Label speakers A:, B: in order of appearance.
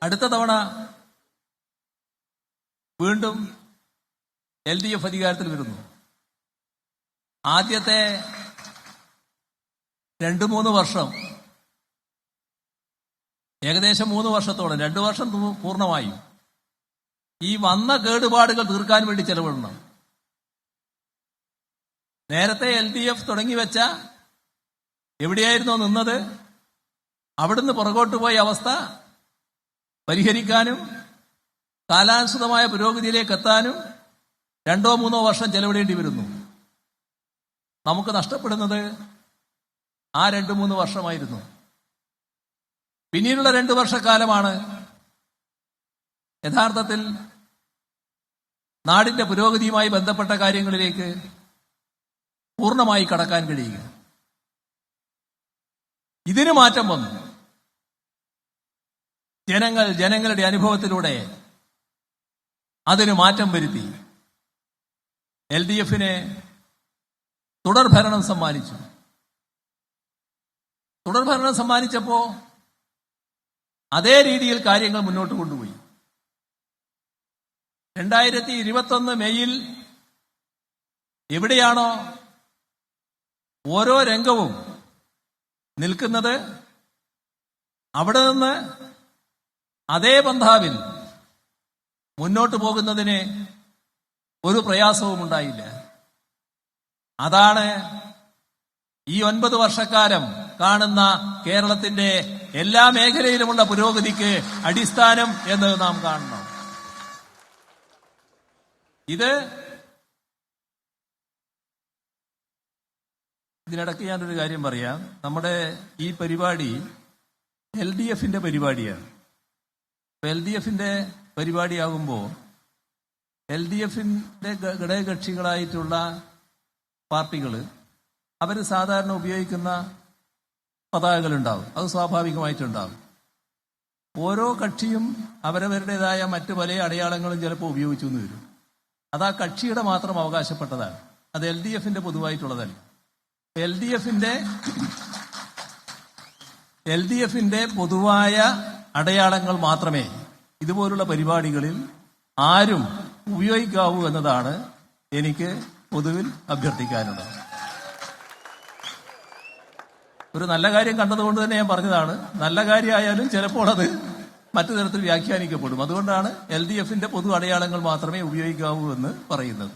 A: അടുത്ത തവണ വീണ്ടും LDF അധികാരത്തിൽ വരുന്നു. ആദ്യത്തെ 2-3 വർഷം, ഏകദേശം 3 വർഷത്തോളം, 2 വർഷം പൂർണ്ണമായും ഈ വന്ന കേടുപാടുകൾ തീർക്കാൻ വേണ്ടി ചെലവിടണം. നേരത്തെ LDF തുടങ്ങിവെച്ച എവിടെയായിരുന്നോ നിന്നത് അവിടുന്ന് പുറകോട്ട് പോയ അവസ്ഥ പരിഹരിക്കാനും കാലാനുസൃതമായ പുരോഗതിയിലേക്ക് എത്താനും 2-3 വർഷം ചെലവിടേണ്ടി വരുന്നു. നമുക്ക് നഷ്ടപ്പെടുന്നത് ആ 2-3 വർഷമായിരുന്നു. പിന്നീടുള്ള 2 വർഷക്കാലമാണ് യഥാർത്ഥത്തിൽ നാടിന്റെ പുരോഗതിയുമായി ബന്ധപ്പെട്ട കാര്യങ്ങളിലേക്ക് പൂർണ്ണമായി കടക്കാൻ കഴിയുക. ഇതിന് മാറ്റം വന്നു. ജനങ്ങളുടെ അനുഭവത്തിലൂടെ അതിന് മാറ്റം വരുത്തി. LDFന് തുടർഭരണം സമ്മാനിച്ചു. തുടർഭരണം സമ്മാനിച്ചപ്പോ അതേ രീതിയിൽ കാര്യങ്ങൾ മുന്നോട്ട് കൊണ്ടുപോയി. 2021 മെയ്യിൽ എവിടെയാണോ ഓരോ രംഗവും നിൽക്കുന്നത് അവിടെ നിന്ന് അതേ പന്ഥാവിൽ മുന്നോട്ട് പോകുന്നതിന് ഒരു പ്രയാസവും ഉണ്ടായില്ല. അതാണ് ഈ 9 വർഷക്കാലം കാണുന്ന കേരളത്തിന്റെ എല്ലാ മേഖലയിലുമുള്ള പുരോഗതിക്ക് അടിസ്ഥാനം എന്ന് നാം കാണണം. ഇതിനിടയ്ക്ക് ഞാനൊരു കാര്യം പറയാം. നമ്മുടെ ഈ പരിപാടി LDFന്റെ പരിപാടിയാണ്. LDFന്റെ പരിപാടിയാകുമ്പോൾ LDFന്റെ ഘടകകക്ഷികളായിട്ടുള്ള പാർട്ടികൾ അവർ സാധാരണ ഉപയോഗിക്കുന്ന പതാകകളുണ്ടാവും. അത് സ്വാഭാവികമായിട്ടുണ്ടാവും. ഓരോ കക്ഷിയും അവരവരുടേതായ മറ്റു പല അടയാളങ്ങളും ചിലപ്പോൾ ഉപയോഗിച്ചു എന്ന് വരും. അത് ആ കക്ഷിയുടെ മാത്രം അവകാശപ്പെട്ടതാണ്. അത് LDFന്റെ പൊതുവായിട്ടുള്ളതല്ല. LDFന്റെ പൊതുവായ അടയാളങ്ങൾ മാത്രമേ ഇതുപോലുള്ള പരിപാടികളിൽ ആരും ഉപയോഗിക്കാവൂ എന്നതാണ് എനിക്ക് പൊതുവിൽ അഭ്യർത്ഥിക്കാനുള്ളത്. ഒരു നല്ല കാര്യം കണ്ടതുകൊണ്ട് തന്നെ ഞാൻ പറഞ്ഞതാണ്. നല്ല കാര്യമായാലും ചിലപ്പോൾ അത് മറ്റു തരത്തിൽ വ്യാഖ്യാനിക്കപ്പെടും. അതുകൊണ്ടാണ് LDFന്റെ പൊതു അടയാളങ്ങൾ മാത്രമേ ഉപയോഗിക്കാവൂ എന്ന് പറയുന്നത്.